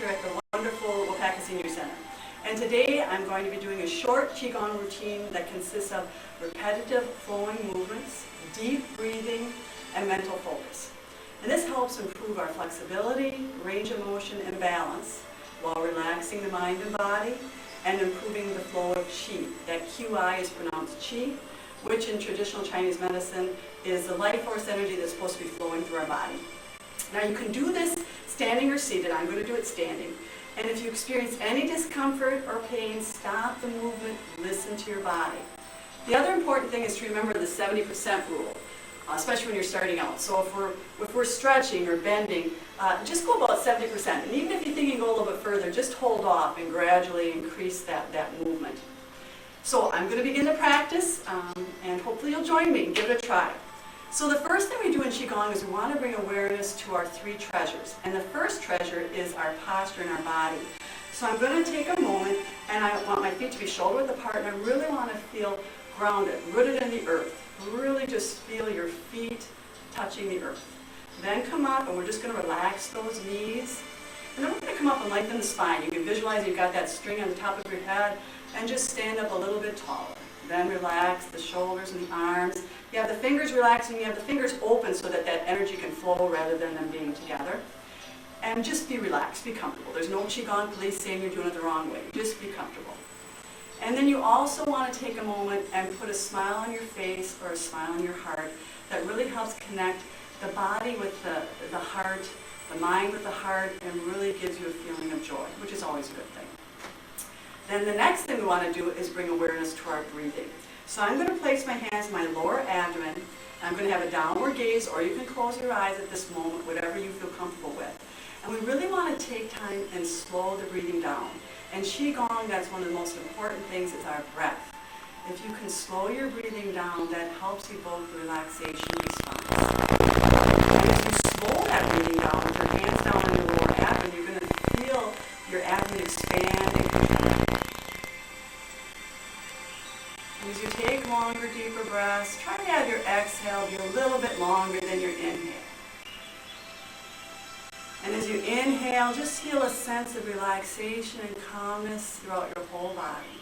here at the wonderful Wapaka Senior Center. And today I'm going to be doing a short Qigong routine that consists of repetitive flowing movements, deep breathing, and mental focus. And this helps improve our flexibility, range of motion, and balance while relaxing the mind and body and improving the flow of Qi. That QI is pronounced Qi, which in traditional Chinese medicine is the life force energy that's supposed to be flowing through our body. Now you can do this standing or seated. I'm going to do it standing. And if you experience any discomfort or pain, stop the movement, listen to your body. The other important thing is to remember the 70% rule, especially when you're starting out. So if we're stretching or bending, just go about 70%. And even if you think you can go a little bit further, just hold off and gradually increase that movement. So I'm going to begin the practice, and hopefully you'll join me and give it a try. So the first thing we do in Qigong is we want to bring awareness to our three treasures. And the first treasure is our posture and our body. So I'm going to take a moment, and I want my feet to be shoulder width apart, and I really want to feel grounded, rooted in the earth. Really just feel your feet touching the earth. Then come up, and we're just going to relax those knees. And then we're going to come up and lengthen the spine. You can visualize you've got that string on the top of your head, and just stand up a little bit taller. Then relax the shoulders and the arms. You have the fingers relaxing, you have the fingers open so that that energy can flow rather than them being together. And just be relaxed, be comfortable. There's no Qigong police saying you're doing it the wrong way. Just be comfortable. And then you also want to take a moment and put a smile on your face or a smile on your heart that really helps connect the body with the heart, the mind with the heart, and really gives you a feeling of joy, which is always a good thing. Then the next thing we want to do is bring awareness to our breathing. So I'm going to place my hands in my lower abdomen. I'm going to have a downward gaze, or you can close your eyes at this moment, whatever you feel comfortable with. And we really want to take time and slow the breathing down. And Qigong, that's one of the most important things, is our breath. If you can slow your breathing down, that helps evoke the relaxation response. And as you slow that breathing down, with your hands down on your lower abdomen, you're going to feel your abdomen expand and contract. And as you take longer, deeper breaths, try to have your exhale be a little bit longer than your inhale. And as you inhale, just feel a sense of relaxation and calmness throughout your whole body.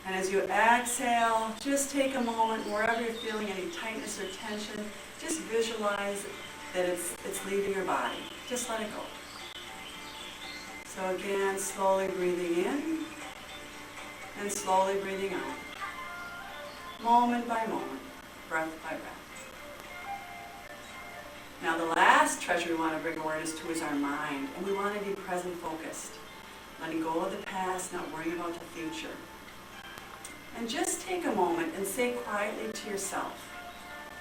And as you exhale, just take a moment, wherever you're feeling any tightness or tension, just visualize that it's leaving your body. Just let it go. So again, slowly breathing in and slowly breathing out. Moment by moment, breath by breath. Now the last treasure we want to bring awareness to is our mind, and we want to be present focused, letting go of the past, not worrying about the future. And just take a moment and say quietly to yourself,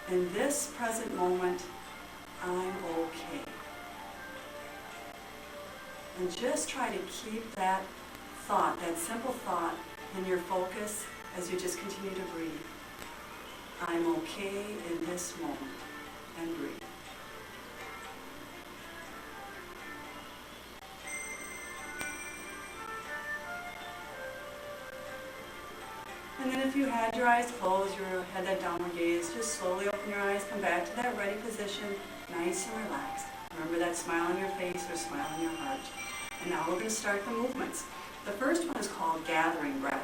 in this present moment, I'm okay. And just try to keep that thought, that simple thought, in your focus as you just continue to breathe. I'm okay in this moment, and breathe. And then if you had your eyes closed, you had that downward gaze, just slowly open your eyes, come back to that ready position, nice and relaxed. Remember that smile on your face or smile on your heart. And now we're going to start the movements. The first one is called gathering breath.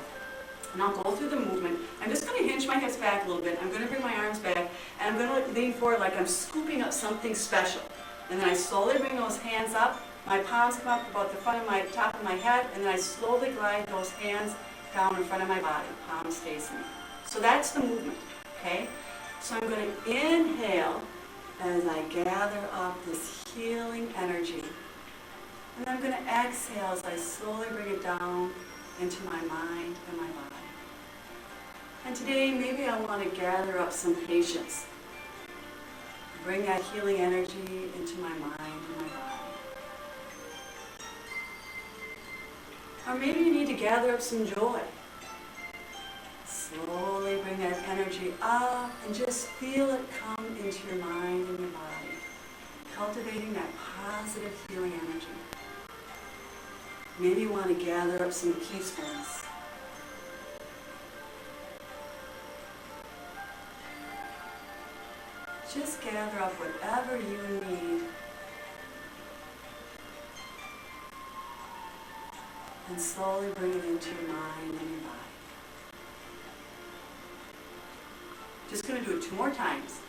And I'll go through the movement. I'm just going to hinge my hips back a little bit. I'm going to bring my arms back, and I'm going to lean forward like I'm scooping up something special. And then I slowly bring those hands up. My palms come up about the front of my top of my head, and then I slowly glide those hands down in front of my body, palms facing me. So that's the movement, okay? So I'm going to inhale as I gather up this healing energy. And I'm going to exhale as I slowly bring it down into my mind and my body. And today, maybe I want to gather up some patience. Bring that healing energy into my mind and my body. Or maybe you need to gather up some joy. Slowly bring that energy up and just feel it come into your mind and your body, cultivating that positive healing energy. Maybe you want to gather up some peacefulness. Just gather up whatever you need And slowly bring it into your mind and your body. Just going to do it 2 more times.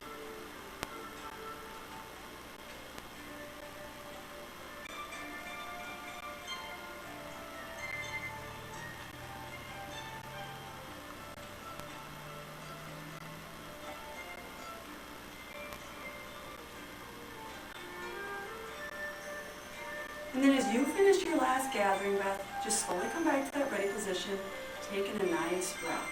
And then as you finish your last gathering breath, just slowly come back to that ready position, taking a nice breath.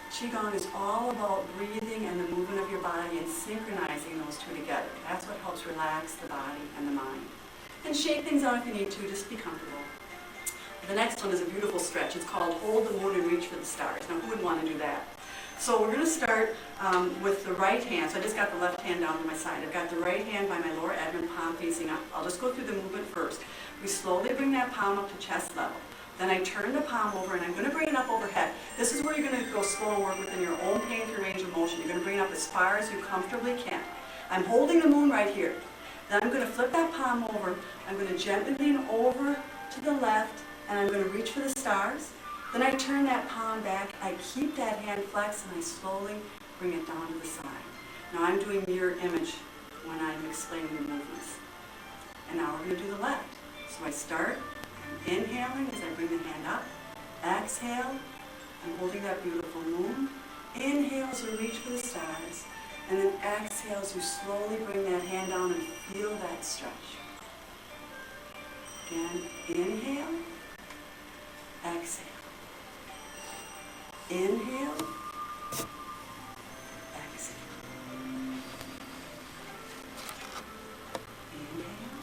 Qigong is all about breathing and the movement of your body and synchronizing those two together. That's what helps relax the body and the mind. And shake things out if you need to, just be comfortable. The next one is a beautiful stretch. It's called Hold the Moon and Reach for the Stars. Now, who would want to do that? So we're going to start with the right hand. So I just got the left hand down to my side. I've got the right hand by my lower abdomen, palm facing up. I'll just go through the movement first. We slowly bring that palm up to chest level. Then I turn the palm over and I'm going to bring it up overhead. This is where you're going to go slow and work within your own pain-free range of motion. You're going to bring it up as far as you comfortably can. I'm holding the moon right here. Then I'm going to flip that palm over. I'm going to gently lean over to the left and I'm going to reach for the stars. Then I turn that palm back. I keep that hand flexed and I slowly bring it down to the side. Now I'm doing mirror image when I'm explaining the movements. And now we're going to do the left. So I start. I'm inhaling as I bring the hand up. Exhale. I'm holding that beautiful moon. Inhale as we reach for the stars. And then exhale as you slowly bring that hand down and feel that stretch. Again, inhale. Exhale. Inhale. Exhale. Inhale.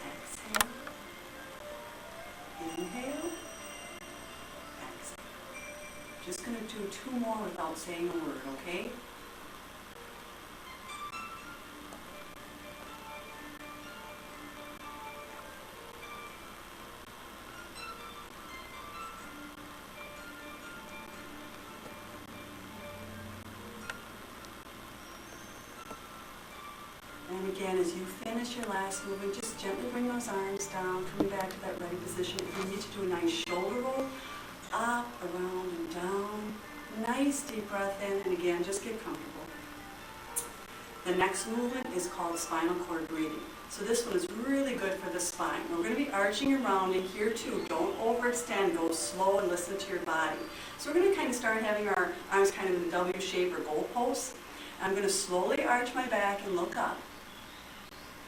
Exhale. Inhale. Exhale. Just going to do 2 more without saying a word, okay? And again, as you finish your last movement, just gently bring those arms down, coming back to that ready position. If you need to do a nice shoulder roll, up, around, and down. Nice deep breath in, and again, just get comfortable. The next movement is called spinal cord breathing. So this one is really good for the spine. We're going to be arching and rounding here too. Don't overextend. Go slow and listen to your body. So we're going to kind of start having our arms kind of in a W shape or goalposts. I'm going to slowly arch my back and look up.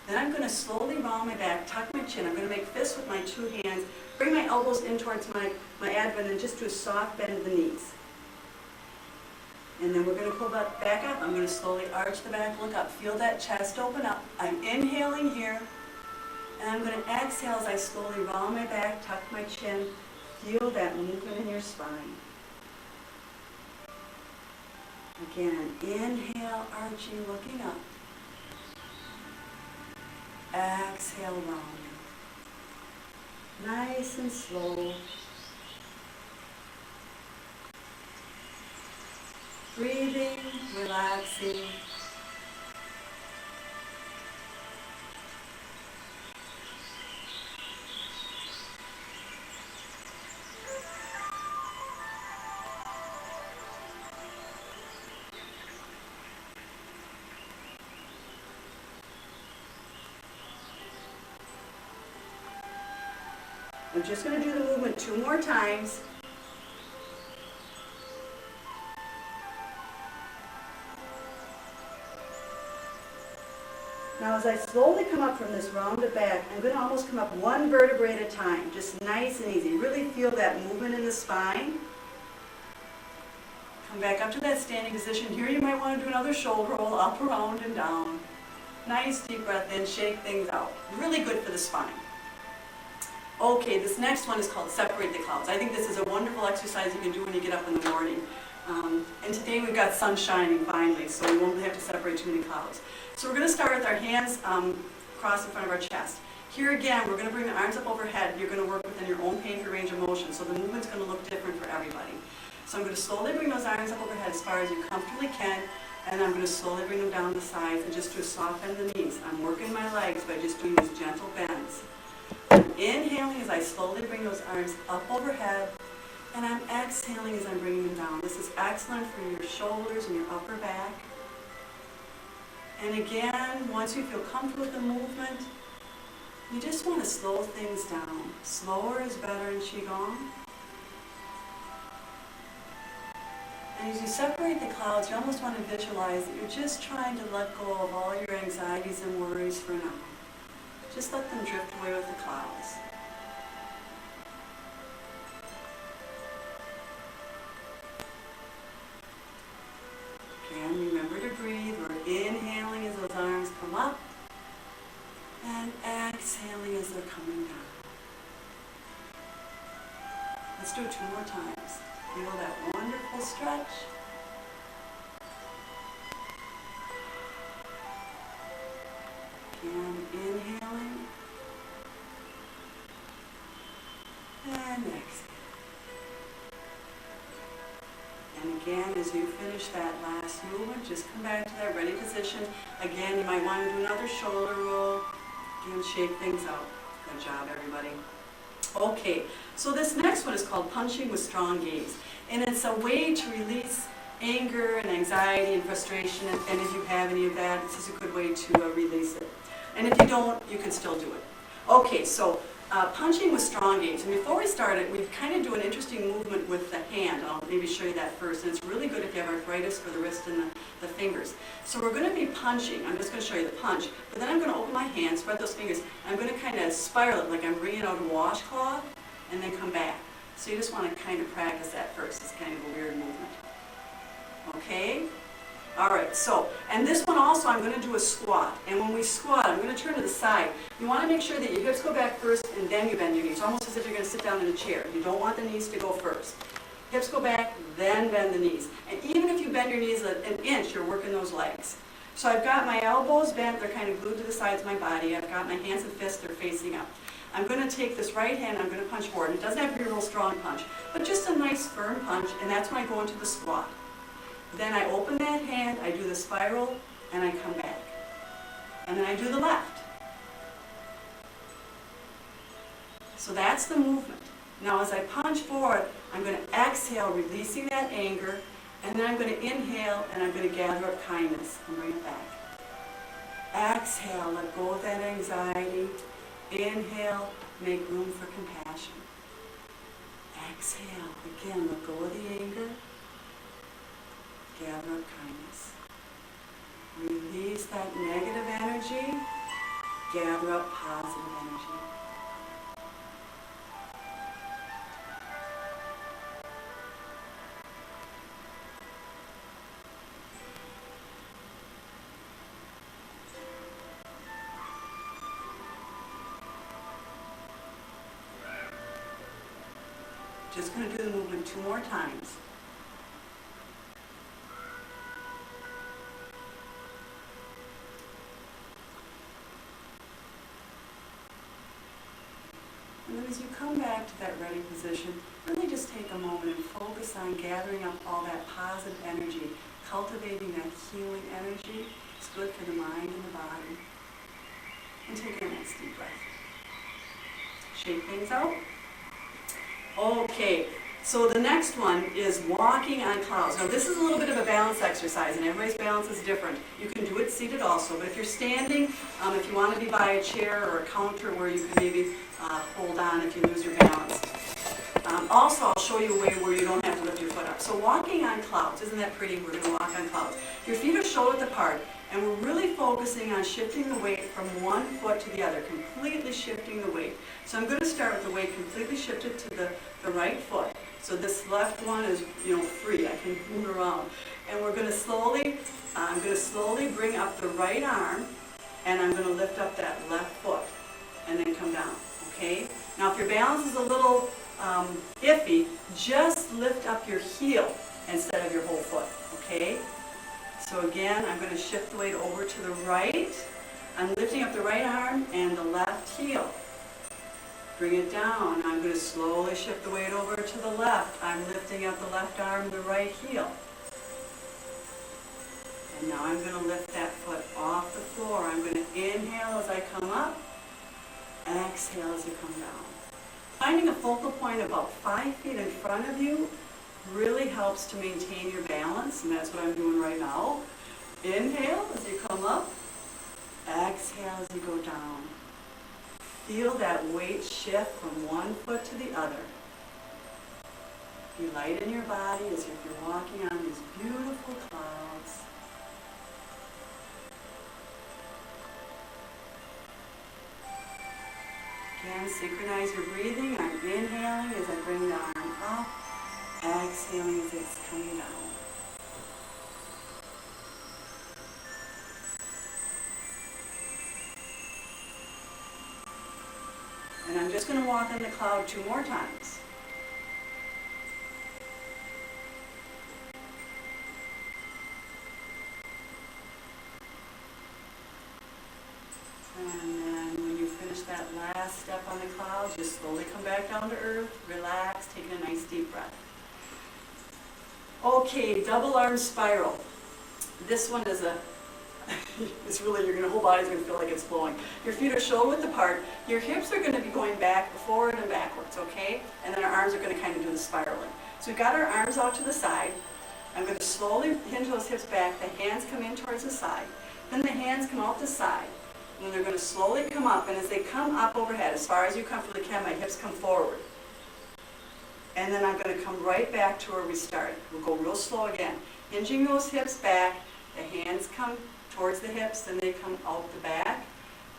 Then I'm going to slowly round my back, tuck my chin. I'm going to make fists with my 2 hands, bring my elbows in towards my abdomen, and just do a soft bend of the knees. And then we're going to pull that back up. I'm going to slowly arch the back, look up, feel that chest open up. I'm inhaling here, and I'm going to exhale as I slowly round my back, tuck my chin, feel that movement in your spine. Again, inhale, arching, looking up. Exhale, rounding. Nice and slow. Breathing, relaxing. I'm just going to do the movement 2 more times. Now as I slowly come up from this rounded back, I'm going to almost come up 1 vertebrae at a time, just nice and easy. Really feel that movement in the spine. Come back up to that standing position. Here you might want to do another shoulder roll, up, around, and down. Nice deep breath in, shake things out. Really good for the spine. Okay, this next one is called Separate the Clouds. I think this is a wonderful exercise you can do when you get up in the morning. And today we've got sun shining finally, so we won't have to separate too many clouds. So we're going to start with our hands crossed in front of our chest. Here again, we're going to bring the arms up overhead. You're going to work within your own pain-free range of motion, so the movement's going to look different for everybody. So I'm going to slowly bring those arms up overhead as far as you comfortably can, and I'm going to slowly bring them down the sides and just do a soft bend of the knees. I'm working my legs by just doing these gentle bends. Inhaling as I slowly bring those arms up overhead, and I'm exhaling as I'm bringing them down. This is excellent for your shoulders and your upper back. And again, once you feel comfortable with the movement, you just want to slow things down. Slower is better in Qigong. And as you separate the clouds, you almost want to visualize that you're just trying to let go of all your anxieties and worries for now. Just let them drift away with the clouds. Again, remember to breathe. We're inhaling as those arms come up, and exhaling as they're coming down. Let's do it 2 more times. Feel that wonderful stretch. Again, inhaling. And exhale. And again, as you finish that last movement, just come back to that ready position. Again, you might want to do another shoulder roll. Again, shake things out. Good job, everybody. Okay, so this next one is called punching with strong gaze. And it's a way to release anger and anxiety and frustration. And if you have any of that, this is a good way to release it. And if you don't, you can still do it. Okay, so punching with strong gaze. And before we start it, we kind of do an interesting movement with the hand. I'll maybe show you that first. And it's really good if you have arthritis for the wrist and the fingers. So we're going to be punching. I'm just going to show you the punch. But then I'm going to open my hand, spread those fingers. I'm going to kind of spiral it like I'm bringing out a washcloth and then come back. So you just want to kind of practice that first. It's kind of a weird movement. Okay? All right, so, and this one also, I'm going to do a squat. And when we squat, I'm going to turn to the side. You want to make sure that your hips go back first and then you bend your knees, almost as if you're going to sit down in a chair. You don't want the knees to go first. Hips go back, then bend the knees. And even if you bend your knees an inch, you're working those legs. So I've got my elbows bent, they're kind of glued to the sides of my body. I've got my hands and fists, they're facing up. I'm going to take this right hand, I'm going to punch forward. It doesn't have to be a real strong punch, but just a nice firm punch, and that's when I go into the squat. Then I open that hand, I do the spiral, and I come back. And then I do the left. So that's the movement. Now as I punch forward, I'm going to exhale, releasing that anger, and then I'm going to inhale, and I'm going to gather up kindness and bring it back. Exhale, let go of that anxiety. Inhale, make room for compassion. Exhale, again, let go of the anger. Gather up kindness. Release that negative energy. Gather up positive energy. Just going to do the movement 2 more times. And then as you come back to that ready position, really just take a moment and focus on gathering up all that positive energy, cultivating that healing energy. It's good for the mind and the body. And take a nice deep breath. Shake things out. Okay, so the next one is walking on clouds. Now this is a little bit of a balance exercise, and everybody's balance is different. You can do it seated also, but if you're standing, if you want to be by a chair or a counter where you can maybe hold on if you lose your balance. Also, I'll show you a way where you don't have to lift your foot up. So walking on clouds, isn't that pretty? We're going to walk on clouds. Your feet are shoulder width apart, and we're really focusing on shifting the weight from one foot to the other, completely shifting the weight. So I'm going to start with the weight completely shifted to the right foot. So this left one is, free. I can move around. And we're going to slowly, I'm going to slowly bring up the right arm, and I'm going to lift up that left foot, and then come down. Okay? Now if your balance is a little iffy, just lift up your heel instead of your whole foot. Okay? So again, I'm going to shift the weight over to the right. I'm lifting up the right arm and the left heel. Bring it down. I'm going to slowly shift the weight over to the left. I'm lifting up the left arm, the right heel. And now I'm going to lift that foot off the floor. I'm going to inhale as I come up. exhale as you come down. Finding a focal point about 5 feet in front of you really helps to maintain your balance, and that's what I'm doing right now. Inhale as you come up, exhale as you go down. Feel that weight shift from one foot to the other. Be light in your body as if you're walking on these beautiful clouds. Again, synchronize your breathing. I'm inhaling as I bring the arm up, exhaling as it's coming down. And I'm just going to walk on the cloud 2 more times. And then when you finish that last step on the cloud, just slowly come back down to earth, relax, taking a nice deep breath. Okay, double arm spiral. This one is it's really, your whole body's going to feel like it's flowing. Your feet are shoulder width apart. Your hips are going to be going back, forward and backwards, okay? And then our arms are going to kind of do the spiraling. So we've got our arms out to the side. I'm going to slowly hinge those hips back. The hands come in towards the side. Then the hands come out the side. And then they're going to slowly come up. And as they come up overhead, as far as you comfortably can, my hips come forward. And then I'm going to come right back to where we started. We'll go real slow again. Hinging those hips back. The hands come towards the hips, then they come out the back.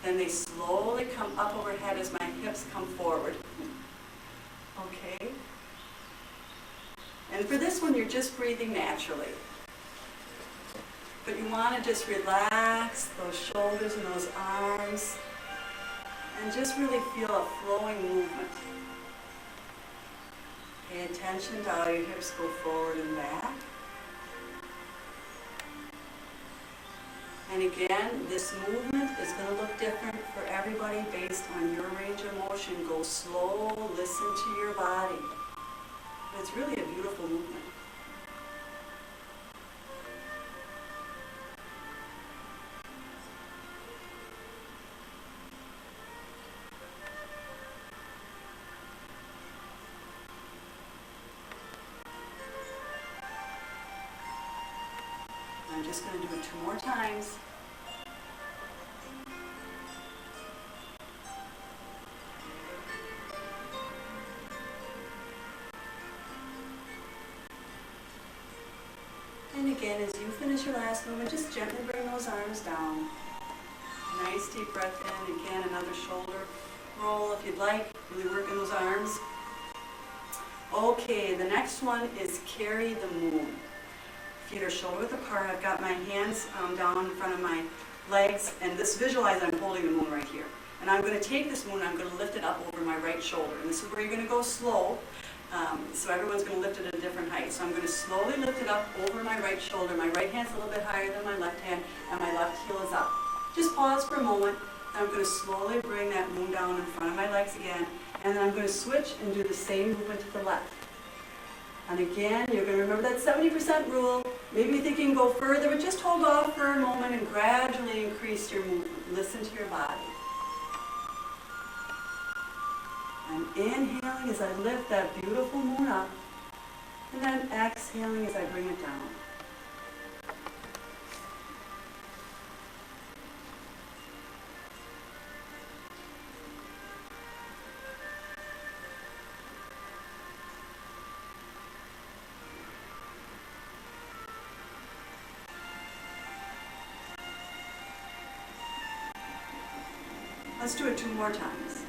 Then they slowly come up overhead as my hips come forward. Okay? And for this one, you're just breathing naturally. But you want to just relax those shoulders and those arms and just really feel a flowing movement. Pay attention to how your hips go forward and back. And again, this movement is going to look different for everybody based on your range of motion. Go slow, listen to your body. But it's really a beautiful movement. I'm just going to do it 2 more times. And again, as you finish your last movement, just gently bring those arms down. Nice deep breath in. Again, another shoulder roll if you'd like. Really working those arms. Okay, the next one is carry the moon. Feet are shoulder width apart. I've got my hands down in front of my legs, and this visualize I'm holding the moon right here. And I'm going to take this moon, I'm going to lift it up over my right shoulder. And this is where you're going to go slow. So everyone's going to lift it at a different height. So I'm going to slowly lift it up over my right shoulder. My right hand's a little bit higher than my left hand, and my left heel is up. Just pause for a moment. I'm going to slowly bring that moon down in front of my legs again. And then I'm going to switch and do the same movement to the left. And again, you're going to remember that 70% rule. Maybe you think you can go further, but just hold off for a moment and gradually increase your movement. Listen to your body. I'm inhaling as I lift that beautiful moon up, and then exhaling as I bring it down. Let's do it 2 more times.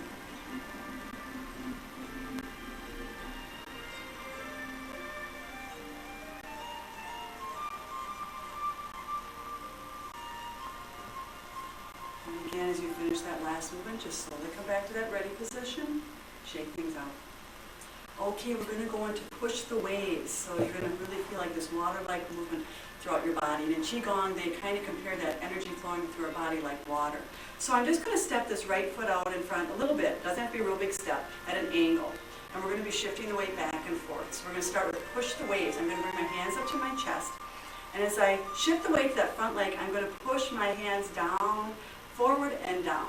And again, as you finish that last movement, just slowly come back to that ready position. Shake things out. Okay, we're going to go into push the waves. So you're going to really feel like this water-like movement throughout your body. And in Qigong, they kind of compare that energy flowing through our body like water. So I'm just going to step this right foot out in front a little bit. Doesn't have to be a real big step, at an angle. And we're going to be shifting the weight back and forth. So we're going to start with push the waves. I'm going to bring my hands up to my chest. And as I shift the weight to that front leg, I'm going to push my hands down, forward and down.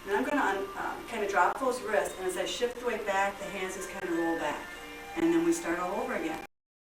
And I'm going to kind of drop those wrists, and as I shift the weight back, the hands just kind of roll back. And then we start all over again.